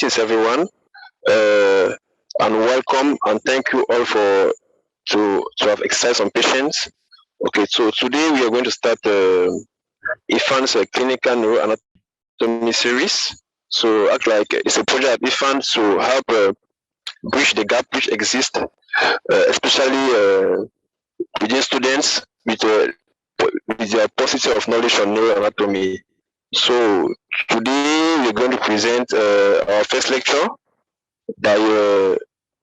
Greetings, everyone, and welcome, and thank you all for to have exercised some patience. Okay, so today we are going to start AFAN's clinical neuroanatomy series. So, act like it's a project at AFAN to help bridge the gap which exists, especially within students with their paucity of knowledge on neuroanatomy. So today we're going to present our first lecture by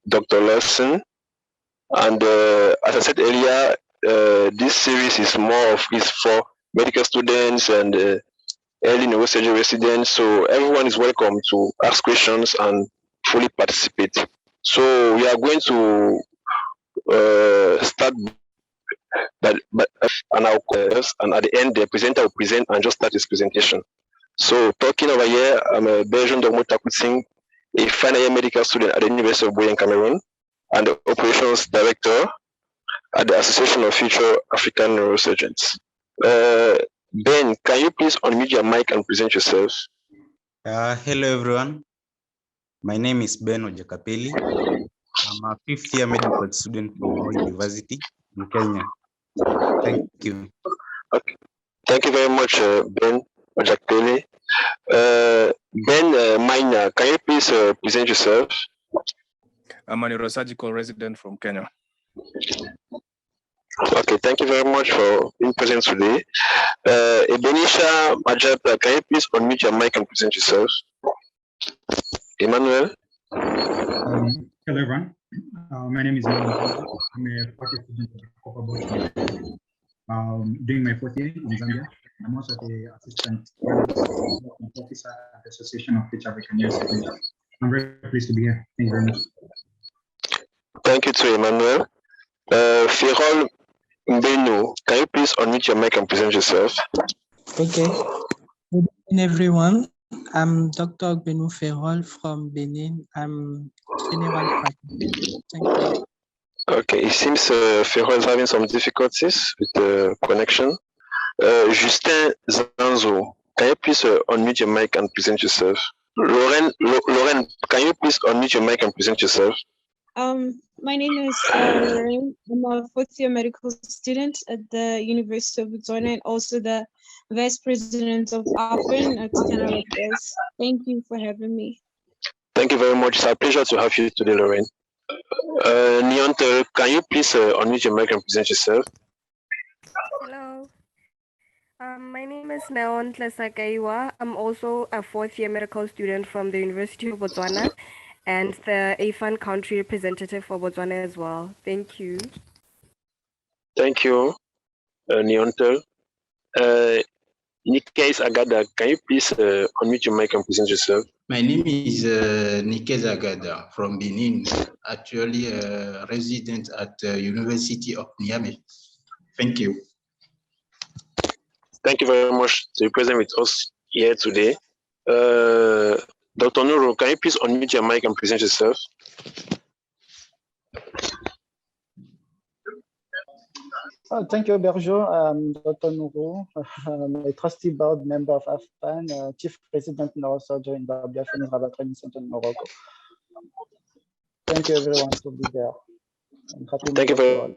Dr. Lawson, and as I said earlier, this series is for medical students and early neurosurgery residents. So everyone is welcome to ask questions and fully participate. So we are going to start and at the end the presenter will present and just start his presentation. So talking over here, I'm a Belgian Dogmo Takutsing, a final year medical student at the University of Boye in Cameroon, and the operations director at the Association of Future African Neurosurgeons. Ben, can you please unmute your mic and present yourself? Hello everyone. My name is Ben Ojakapeli. I'm a fifth year medical student from Moi University in Kenya. Thank you. Okay. Thank you very much, Ben Ojakapeli. Ben Maina, can you please present yourself? I'm a neurosurgical resident from Kenya. Okay, thank you very much for being present today. Ebenisha Majata, can you please unmute your mic and present yourself? Emmanuel? Hello everyone. My name is Emmanuel. I'm a fourth student at Kopa doing my fourth year in Zambia. I'm also the assistant officer at the Association of Future African Neurosurgeons. I'm very pleased to be here. Thank you very much. Thank you to Emmanuel. Firol Mbenu, can you please unmute your mic and present yourself? Okay. Good evening, everyone. I'm Dr. Benu Ferrol from Benin. I'm general practitioner. Thank you. Okay, it seems Ferrol is having some difficulties with the connection. Justin Zanzo, can you please unmute your mic and present yourself? Lauren, can you please unmute your mic and present yourself? My name is Lauren. I'm a fourth year medical student at the University of Botswana and also the Vice President of AFAN at Generalities. Thank you for having me. Thank you very much. It's a pleasure to have you today, Lauren. Neontel, can you please unmute your mic and present yourself? Hello. My name is Neontle Sakaiwa. I'm also a fourth year medical student from the University of Botswana and the AFAN country representative for Botswana as well. Thank you. Thank you, Neontel. Nikes Agada, can you please unmute your mic and present yourself? My name is Nikes Agada from Benin, actually a resident at the University of Niamey. Thank you. Thank you very much to be present with us here today. Dr. Nuru, can you please unmute your mic and present yourself? Thank you, Berjo. Dr. Nuru, a trustee board member of AFAN, chief president neurosurgery in the AFAN Training Center in Morocco. Thank you, everyone, to be there. Thank you very much.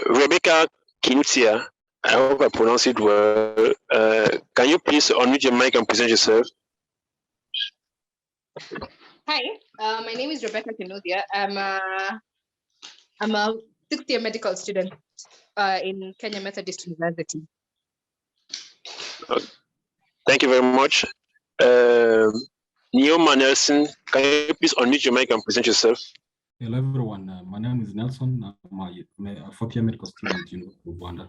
Rebecca Kinutia, I hope I pronounce it well. Can you please unmute your mic and present yourself? Hi, my name is Rebecca Kinutia. I'm a sixth year medical student in Kenya Methodist University. Thank you very much. Neoma Nelson, can you please unmute your mic and present yourself? Hello everyone, my name is Nelson. I'm a fourth year medical student in Rwanda.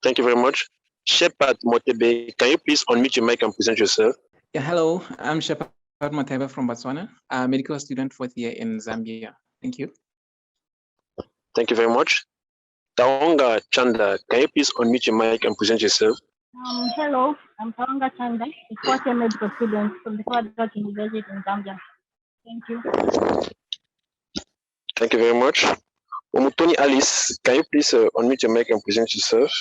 Thank you very much. Shepard Motebe, can you please unmute your mic and present yourself? Yeah, hello, I'm Shepard Motebe from Botswana, a medical student fourth year in Zambia. Thank you. Thank you very much. Taonga Chanda, can you please unmute your mic and present yourself? Hello, I'm Taonga Chanda, a fourth year medical student from the Federal University in Zambia. Thank you. Thank you very much. Omutoni Alice, can you please unmute your mic and present yourself?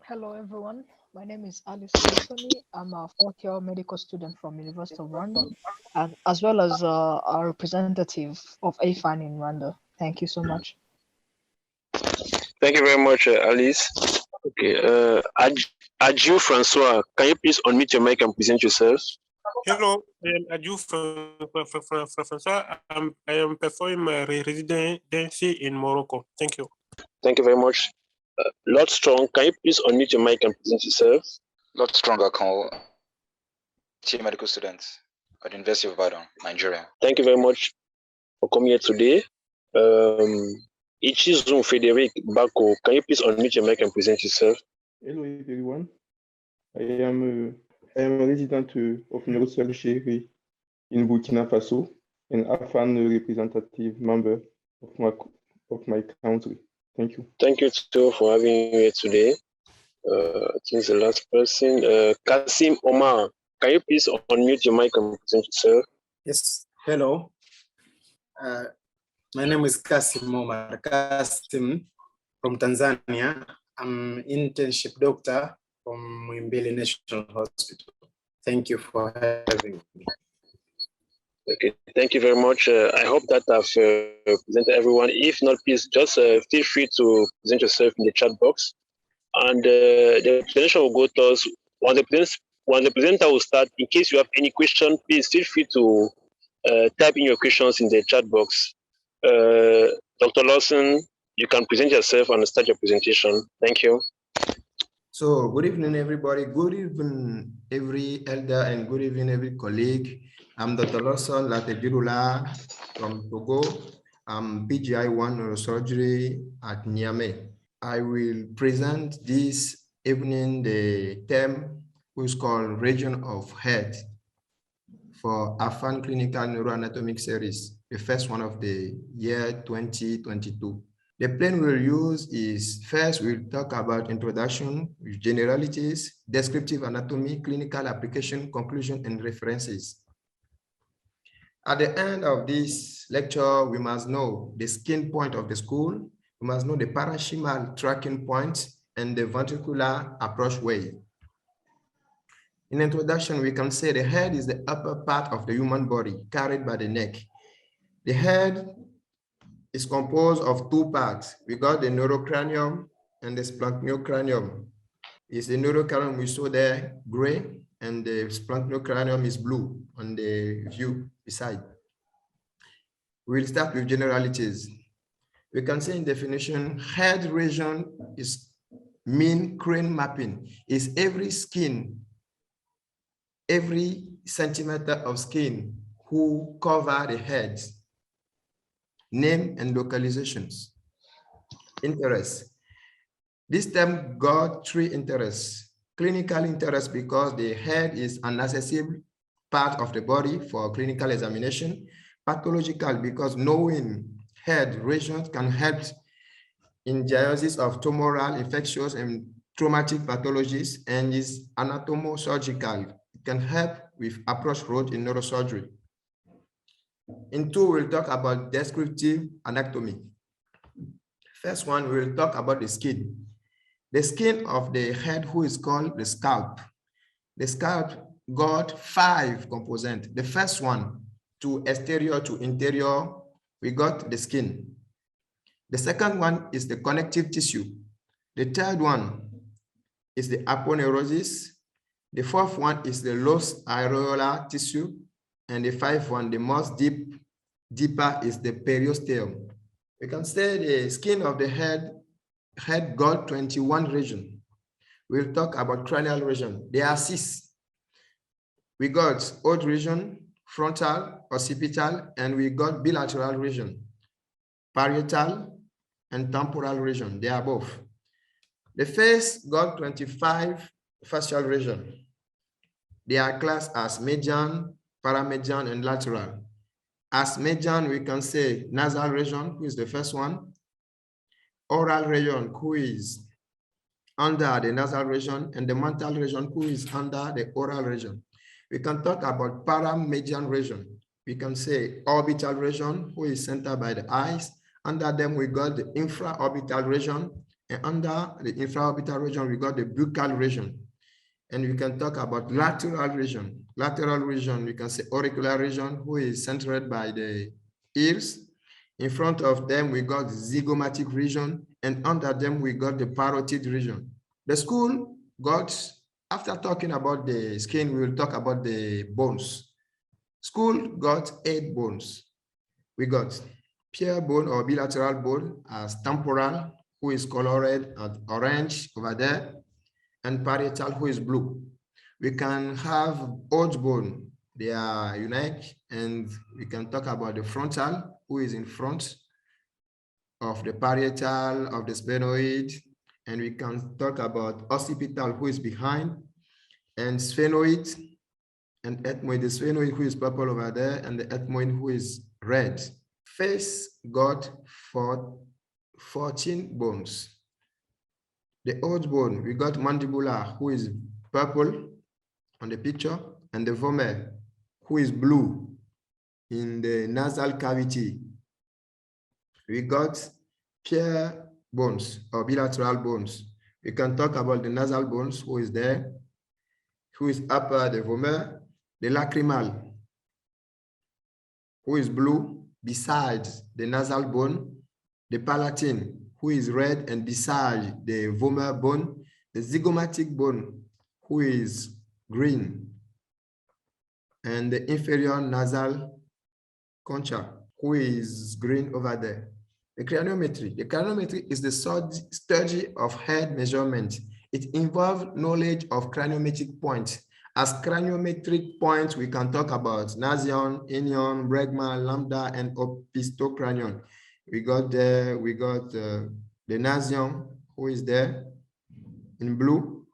Hello, everyone. My name is Alice Anthony. I'm a fourth-year medical student from University of Rwanda, and as well as a representative of AFAN in Rwanda. Thank you so much. Thank you very much, Alice. Okay, Adju Francois, can you please unmute your mic and present yourself? Hello, I am Adju Francois. I am performing my residency in Morocco. Thank you. Thank you very much. Lord Strong, can you please unmute your mic and present yourself? Lord Strong, medical students at the University of Ibadan, Nigeria. Thank you very much for coming here today. Ichizum Frederic Bako, can you please unmute your mic and present yourself? Hello everyone. I am a resident of Neurosurgery in Burkina Faso and AFAN representative member of my country. Thank you. Thank you too for having me here today. I think the last person, Kasim Omar, can you please unmute your mic and present yourself? Yes, hello. My name is Kasim Omar, Kasim from Tanzania. I'm internship doctor from Muhimbili National Hospital. Thank you for having me. Okay, thank you very much. I hope that I've presented everyone. If not, please just feel free to present yourself in the chat box. And the presentation will go to us. When the presenter will start, in case you have any question, please feel free to type in your questions in the chat box. Dr. Lawson, you can present yourself and start your presentation. Thank you. So good evening, everybody. Good evening, every elder, and good evening, every colleague. I'm Dr. Lawson Dgidoula from Togo. I'm PGI1 Neurosurgery at Niamey. I will present this evening the term which is called Region of Head for AFAN Clinical Neuroanatomic Series, the first one of the year 2022. The plan we'll use is, first we'll talk about introduction with generalities, descriptive anatomy, clinical application, conclusion, and references. At the end of this lecture, we must know the skin point of the skull, we must know the parenchymal tracking point, and the ventricular approach way. In introduction, we can say the head is the upper part of the human body carried by the neck. The head is composed of two parts. We got the neurocranium and the splenocrinium. It's the neurocranium we saw there, gray, and the splenocrinium is blue on the view beside. We'll start with generalities. We can say in definition, head region is mean crane mapping. Is every skin, every centimeter of skin who cover the head. Name and localizations. Interest. This term got three interests. Clinical interest because the head is an accessible part of the body for clinical examination. Pathological because knowing head regions can help in diagnosis of tumoral, infectious, and traumatic pathologies, and is anatomosurgical. It can help with approach road in neurosurgery. In two, we'll talk about descriptive anatomy. First one, we'll talk about the skin. The skin of the head, who is called the scalp. The scalp got 5 components. The first one, to exterior to interior, we got the skin. The second one is the connective tissue. The third one is the aponeurosis. The fourth one is the los areolar tissue. And the fifth one, the most deeper is the periosteum. We can say the skin of the head got 21 regions. We'll talk about cranial region. There are 6. We got old region, frontal, occipital, and we got bilateral region, parietal, and temporal region. They are both. The face got 25 facial region. They are classed as median, paramedian, and lateral. As median, we can say nasal region, who is the first one, oral region, who is under the nasal region, and the mental region, who is under the oral region. We can talk about paramedian region. We can say orbital region, who is centered by the eyes. Under them, we got the infraorbital region, and under the infraorbital region, we got the buccal region. And we can talk about lateral region. Lateral region, we can say auricular region, who is centered by the ears. In front of them, we got zygomatic region, and under them, we got the parotid region. The school got, after talking about the skin, we will talk about the bones. School got 8 bones. We got pure bone or bilateral bone as temporal, who is colored at orange over there, and parietal, who is blue. We can have odd bone, they are unique, and we can talk about the frontal, who is in front of the parietal, of the sphenoid, and we can talk about occipital, who is behind, and sphenoid, and ethmoid, the sphenoid, who is purple over there, and the ethmoid, who is red. Face got 14 bones. The old bone, we got mandibular, who is purple on the picture, and the vomer, who is blue in the nasal cavity. We got pure bones or bilateral bones. We can talk about the nasal bones, who is there, who is upper, the vomer, the lacrimal, who is blue beside the nasal bone, the palatine, who is red and beside the vomer bone, the zygomatic bone, who is green, and the inferior nasal concha, who is green over there. The craniometry is the study of head measurement. It involves knowledge of craniometric points. As craniometric points, we can talk about nasion, inion, bregma, lambda, and opistocranion. We got the nasion, who is there in blue.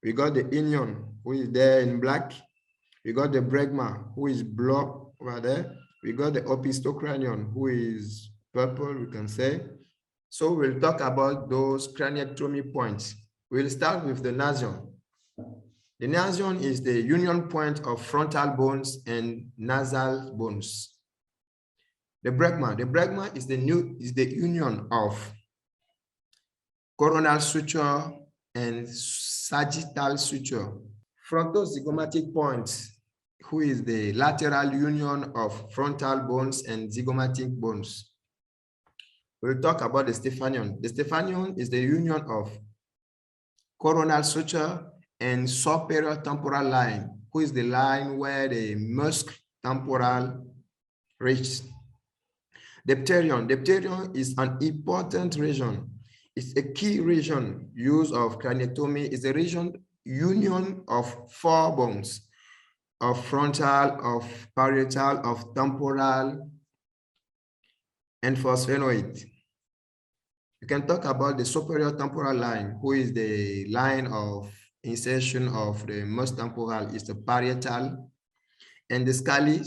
We got the inion, who is there in black. We got the bregma, who is blue over there. We got the opistocranion, who is purple, we can say. So we'll talk about those craniotomy points. We'll start with the nasion. The nasion is the union point of frontal bones and nasal bones. The bregma is the union of coronal suture and sagittal suture. Frontozygomatic point, who is the lateral union of frontal bones and zygomatic bones. We'll talk about the stefanian. The stefanian is the union of coronal suture and superior temporal line, who is the line where the muscle temporal reaches. Dipterion is an important region. It's a key region used of craniotomy. It's a region union of 4 bones, of frontal, of parietal, of temporal, and for sphenoid. You can talk about the superior temporal line, who is the line of insertion of the most temporal, is the parietal, and the scali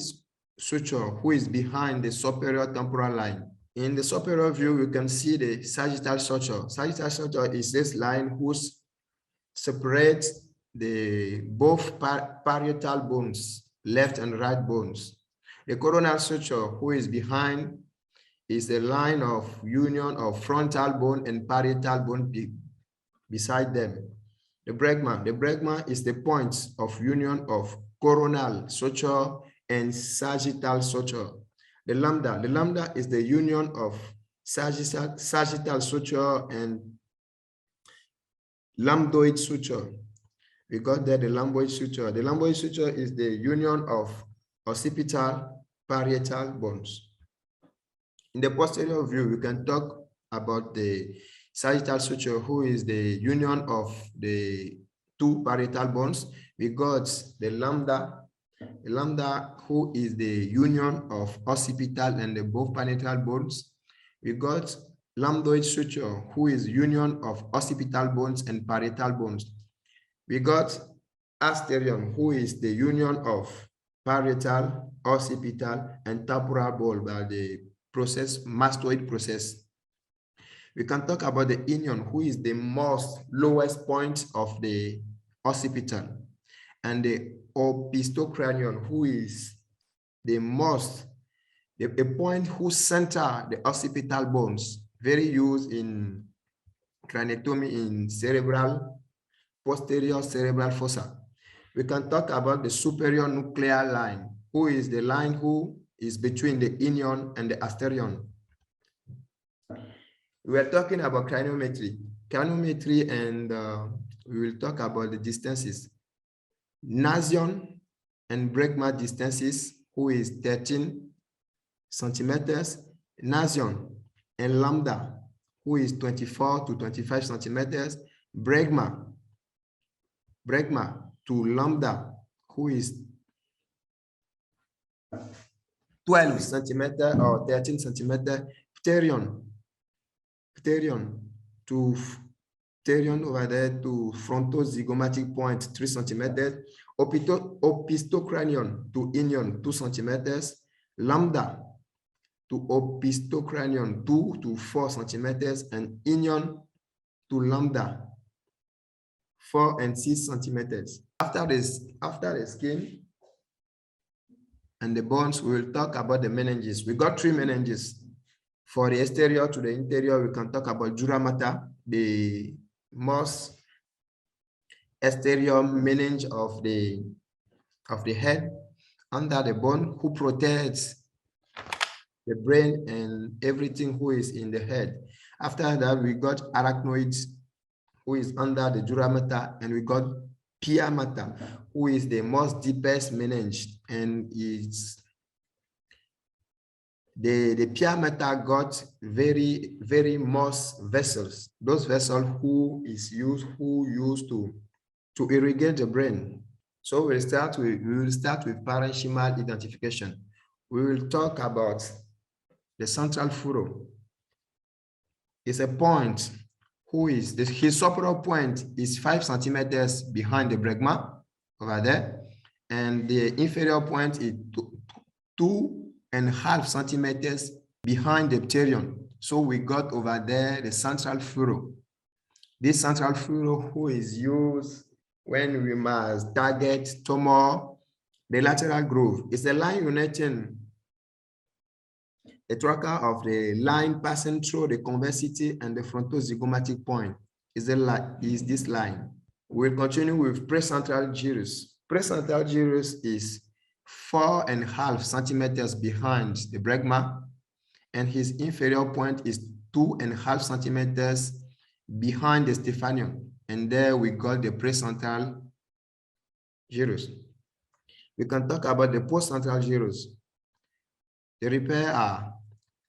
suture, who is behind the superior temporal line. In the superior view, you can see the sagittal suture. Sagittal suture is this line who separates the both parietal bones, left and right bones. The coronal suture, who is behind, is a line of union of frontal bone and parietal bone beside them. The bregma is the point of union of coronal suture and sagittal suture. The lambda is the union of sagittal suture and lambdoid suture. We got there the lambdoid suture. The lambdoid suture is the union of occipital parietal bones. In the posterior view, we can talk about the sagittal suture, who is the union of the 2 parietal bones. We got the lambda, who is the union of occipital and the both parietal bones. We got lambdoid suture, who is union of occipital bones and parietal bones. We got asterion, who is the union of parietal, occipital, and temporal bone by the mastoid process. We can talk about the inion, who is the most lowest point of the occipital, and the opistocranion, who is the point who center the occipital bones, very used in craniotomy in posterior cerebral fossa. We can talk about the superior nuclear line, who is the line who is between the inion and the asterion. We are talking about craniometry. Craniometry, and we will talk about the distances. Nasion and bregma distances, who is 13 centimeters. Nasion and lambda, who is 24 to 25 centimeters. Bregma to lambda, who is 12 centimeter or 13 centimeter. Pterion over there to frontozygomatic point 3 centimeters. Opistocranion to inion 2 centimeters. Lambda to opistocranion 2 to 4 centimeters, and inion to lambda 4 and 6 centimeters. After the skin and the bones, we will talk about the meninges. We got 3 meninges. For the exterior to the interior, we can talk about dura mater, the most exterior meninge of the head, under the bone, who protects the brain and everything who is in the head. After that, we got arachnoids, who is under the dura mater, and we got pia mater, who is the most deepest meninge, and it's the pia mater got very most vessels. Those vessels who used to irrigate the brain. So we will start with parenchymal identification. We will talk about the central furrow. It's a point who is his superior point is 5 centimeters behind the bregma over there, and the inferior point is 2.5 centimeters behind the pterion. So we got over there the central furrow. This central furrow who is used when we must target tumor. The lateral groove is the line uniting a tracker of the line passing through the convexity and the frontozygomatic point. Is this line. We'll continue with precentral gyrus. Precentral gyrus is 4.5 centimeters behind the bregma, and his inferior point is 2.5 centimeters behind the stefanian. And there we got the precentral gyrus. We can talk about the postcentral gyrus. The repair are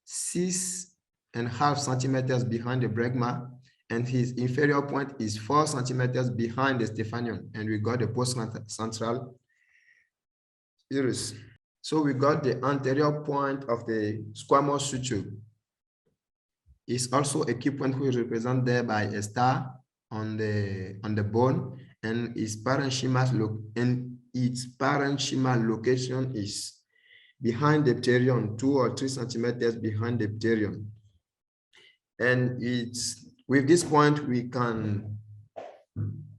6.5 centimeters behind the bregma, and his inferior point is 4 centimeters behind the stefanian, and we got the postcentral gyrus. So we got the anterior point of the squamous suture. It's also a key point which is represented there by a star on the bone, and its parenchymal location is behind the pterion, 2 or 3 centimeters behind the pterion. And with this point, we can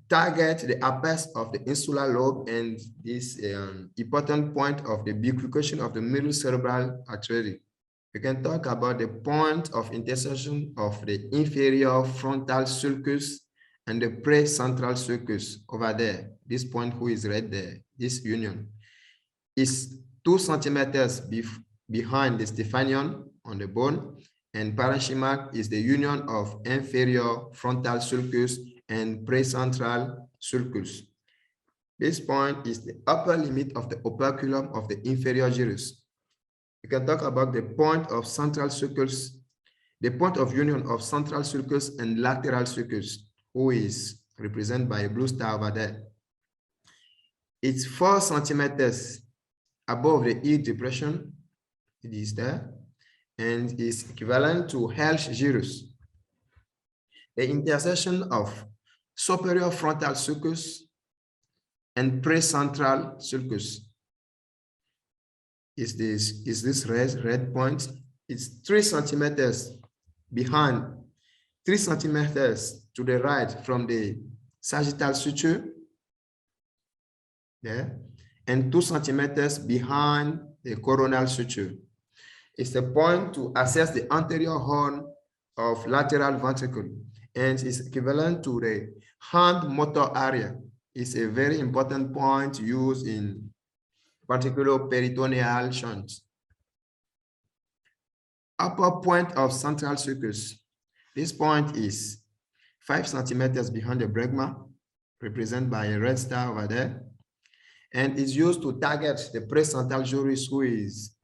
target the apex of the insular lobe and this important point of the bifurcation of the middle cerebral artery. We can talk about the point of intersection of the inferior frontal sulcus and the precentral sulcus over there. This point who is right there, this union, is 2 centimeters behind the stefanian on the bone, and parenchymal is the union of inferior frontal sulcus and precentral sulcus. This point is the upper limit of the operculum of the inferior gyrus. We can talk about the point of central sulcus, the point of union of central sulcus and lateral sulcus, who is represented by a blue star over there. It's 4 centimeters above the E depression. It is there, and is equivalent to Helsch gyrus. The intersection of superior frontal sulcus and precentral sulcus is this red point. It's 3 centimeters behind, 3 centimeters to the right from the sagittal suture there, and 2 centimeters behind the coronal suture. It's a point to access the anterior horn of lateral ventricle, and is equivalent to the hand motor area. is a very important point used in particular peritoneal shunts. Upper point of central sulcus. This point is 5 centimeters behind the bregma, represented by a red star over there, and is used to target the precentral juris who is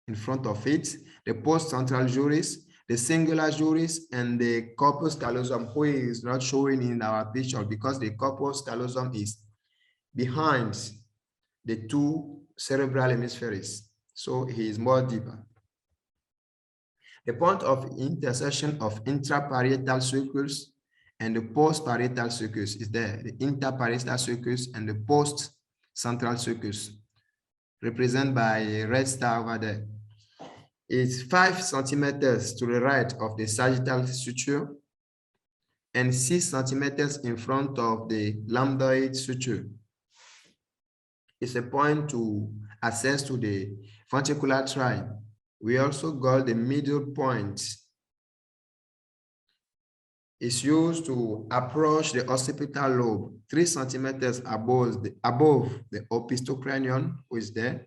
in front of it, the post-central juris, the singular juris, and the corpus callosum, who is not showing in our picture because the corpus callosum is behind the 2 cerebral hemispheres, so he is more deeper. The point of intersection of intraparietal sulcus and the post-parietal sulcus is there, the interparietal sulcus and the post-central sulcus, represented by a red star over there. It's 5 centimeters to the right of the sagittal suture and 6 centimeters in front of the lambdoid suture. It's a point to access to the ventricular tract. We also got the middle point. It's used to approach the occipital lobe 3 centimeters above the opistocranium, who is there.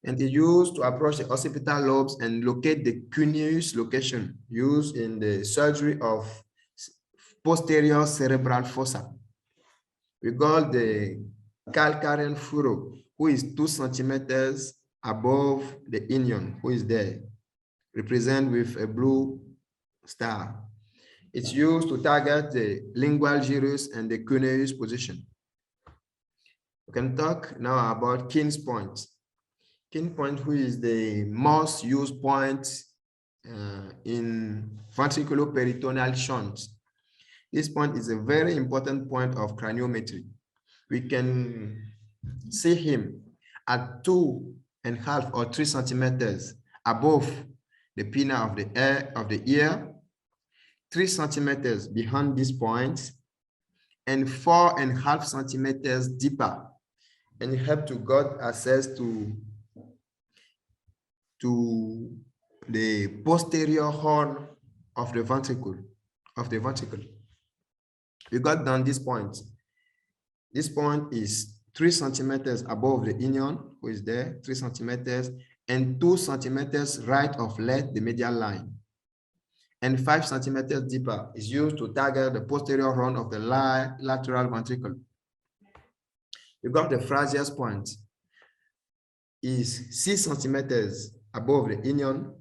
And it's used to approach the occipital lobes and locate the cuneus location used in the surgery of posterior cerebral fossa. We got the calcarean furrow, who is 2 centimeters above the inion, who is there, represented with a blue star. It's used to target the lingual gyrus and the cuneus position. We can talk now about King's point. King point, who is the most used point in ventriculoperitoneal shunt. This point is a very important point of craniometry. We can see him at 2.5 or 3 centimeters above the pinna of the ear, 3 centimeters behind this point, and 4.5 centimeters deeper, and help to get access to the posterior horn of the ventricle. We got down this point. This point is 3 centimeters above the inion, who is there, 3 centimeters, and 2 centimeters right of left, the medial line. And 5 centimeters deeper is used to target the posterior horn of the lateral ventricle. We got the Frazier's point is 6 centimeters above the inion,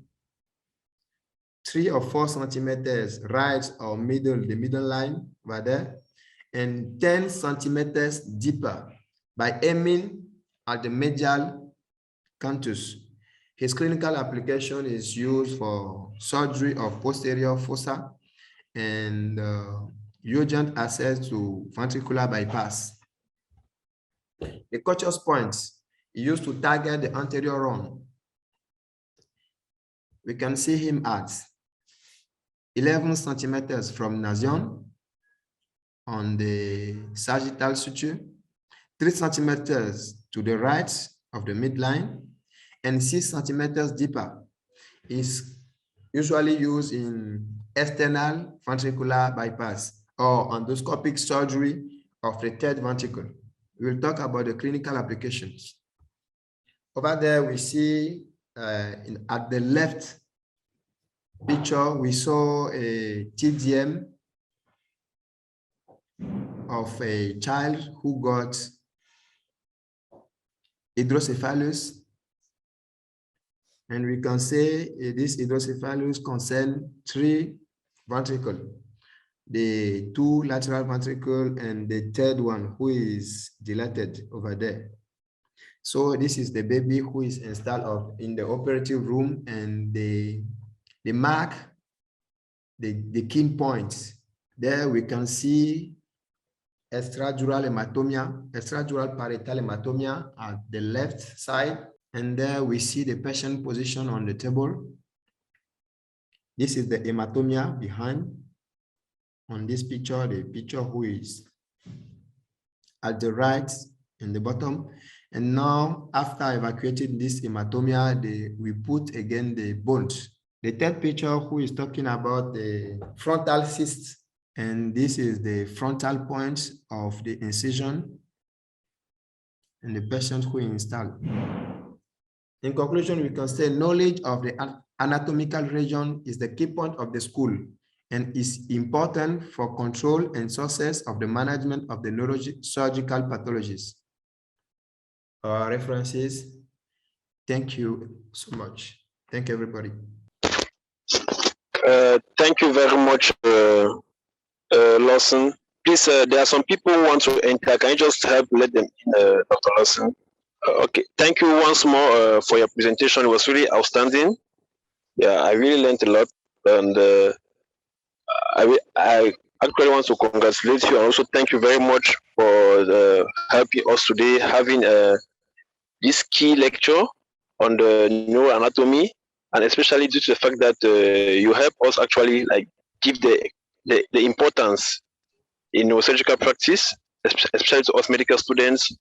3 or 4 centimeters right or middle, the middle line over there, and 10 centimeters deeper by aiming at the medial canthus. His clinical application is used for surgery of posterior fossa and urgent access to ventricular bypass. The Koch's point is used to target the anterior rung. We can see him at 11 centimeters from nasion on the sagittal suture, 3 centimeters to the right of the midline, and 6 centimeters deeper. Is usually used in external ventricular bypass or endoscopic surgery of the third ventricle. We will talk about the clinical applications. Over there, we see at the left picture, we saw a TDM of a child who got hydrocephalus. And we can say this hydrocephalus concern 3 ventricles, the 2 lateral ventricle and the third one who is dilated over there. So this is the baby who is installed in the operative room, and the mark, the key points. There we can see extradural hematomia, extradural parietal hematomia at the left side. And there we see the patient position on the table. This is the hematomia behind. On this picture, the picture who is at the right in the bottom. And now, after evacuating this hematomia, we put again the bones. The third picture who is talking about the frontal cyst And this is the frontal point of the incision and the patient who installed. In conclusion, we can say knowledge of the anatomical region is the key point of the school and is important for control and success of the management of the neurosurgical pathologies. References. Thank you so much. Thank you, everybody. Thank you very much, Lawson. Please, there are some people who want to enter. Can you just help let them in, Dr. Lawson? Okay, thank you once more for your presentation. It was really outstanding. Yeah, I really learned a lot, and I actually want to congratulate you and also thank you very much for helping us today, having this key lecture on the neuroanatomy, and especially due to the fact that you help us actually like give the importance in neurosurgical practice, especially to us medical students,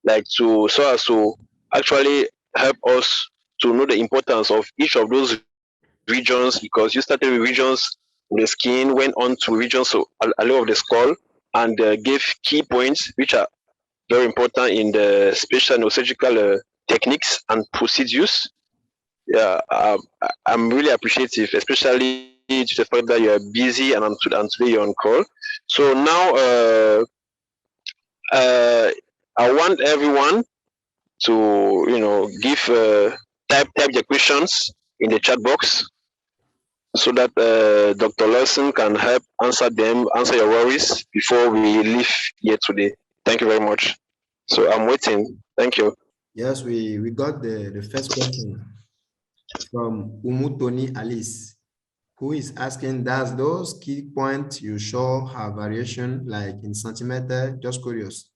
like so as to actually help us to know the importance of each of those regions, because you started with regions of the skin, went on to regions of of the skull, and gave key points which are very important in the special neurosurgical techniques and procedures. Yeah, I'm really appreciative, especially due to the fact that you are busy and today you're on call. So now I want everyone to give type your questions in the chat box so that Dr. Lawson can help answer your worries before we leave here today. Thank you very much. So I'm waiting. Thank you. Yes, we got the first question from Umutoni Alice, who is asking, does those key points you show have variation like in centimeter? Just curious.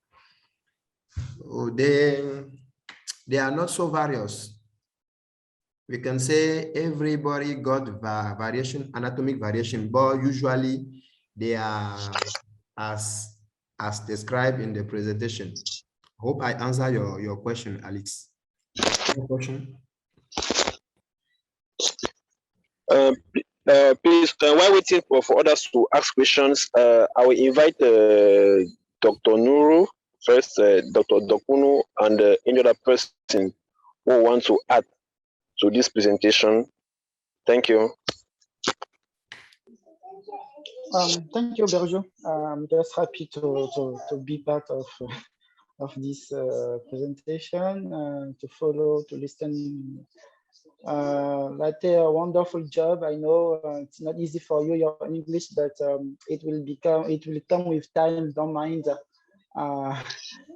Oh, they are not so various. We can say everybody got variation, anatomic variation, but usually they are as described in the presentation. Hope I answer your question, Alex. Your question? Please, while waiting for others to ask questions, I will invite Dr. Nuru first, Dr. Dokuno, and any other person who want to add to this presentation. Thank you. Thank you, Berjo. I'm just happy to be part of this presentation, to follow, to listen. That's a wonderful job. I know it's not easy for you, your English, but it will come with time. Don't mind.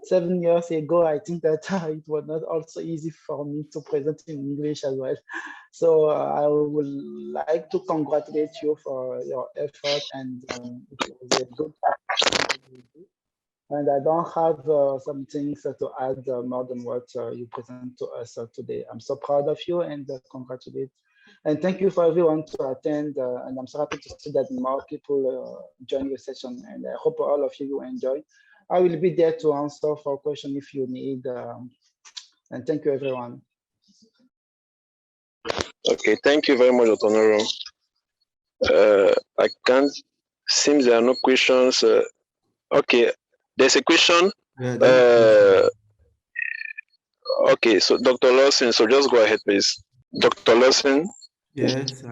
7 years ago, I think that it was not also easy for me to present in English as well. So I would like to congratulate you for your effort, and it was a good job. And I don't have some things to add more than what you present to us today. I'm so proud of you and congratulate. And thank you for everyone to attend. And I'm so happy to see that more people join your session. And I hope all of you enjoy. I will be there to answer for questions if you need. And thank you, everyone. Okay, thank you very much, Dr. Noro. I can't, seems there are no questions. Okay, there's a question. Okay, so Dr. Lawson, so just go ahead, please. Dr. Lawson. Yes.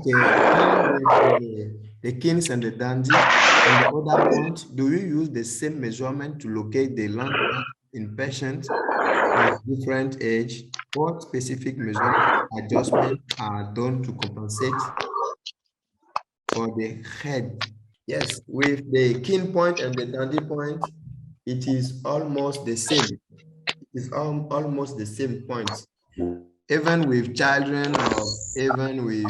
Okay. The kins and the dandy and the other point, do you use the same measurement to locate the landmark in patients of different age? What specific measurement adjustments are done to compensate for the head? Yes, with the kin point and the dandy point, it is almost the same. It is almost the same point. Even with children or even with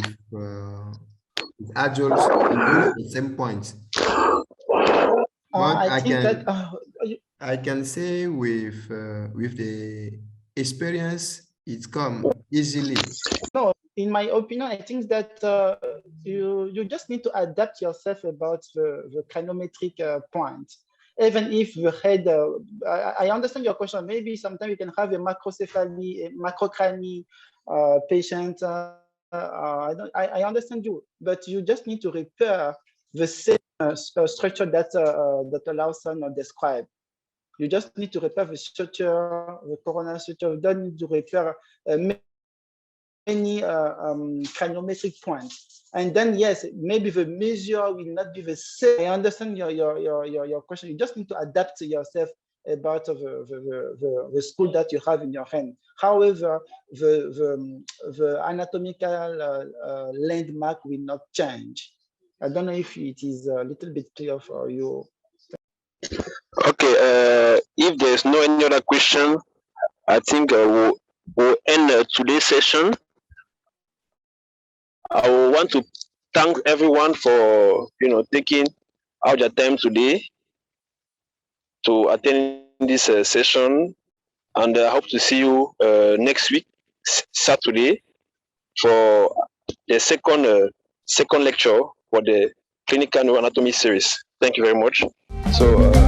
adults, use the same point. But I can say with the experience, it's come easily. No, in my opinion, I think that you just need to adapt yourself about the craniometric point. Even if you had, I understand your question. Maybe sometimes you can have a macrocephaly, a macrocranie patient. I understand you, but you just need to repair the same structure that Dr. Lawson described. You just need to repair the structure, the coronal structure. You don't need to repair many craniometric points. And then, yes, maybe the measure will not be the same. I understand your question. You just need to adapt yourself about the school that you have in your hand. However, the anatomical landmark will not change. I don't know if it is a little bit clear for you. Okay, if there's no any other question, I think we'll end today's session. I want to thank everyone for taking out your time today to attend this session, and I hope to see you next week, Saturday, for the second lecture for the clinical neuroanatomy series. Thank you very much. So.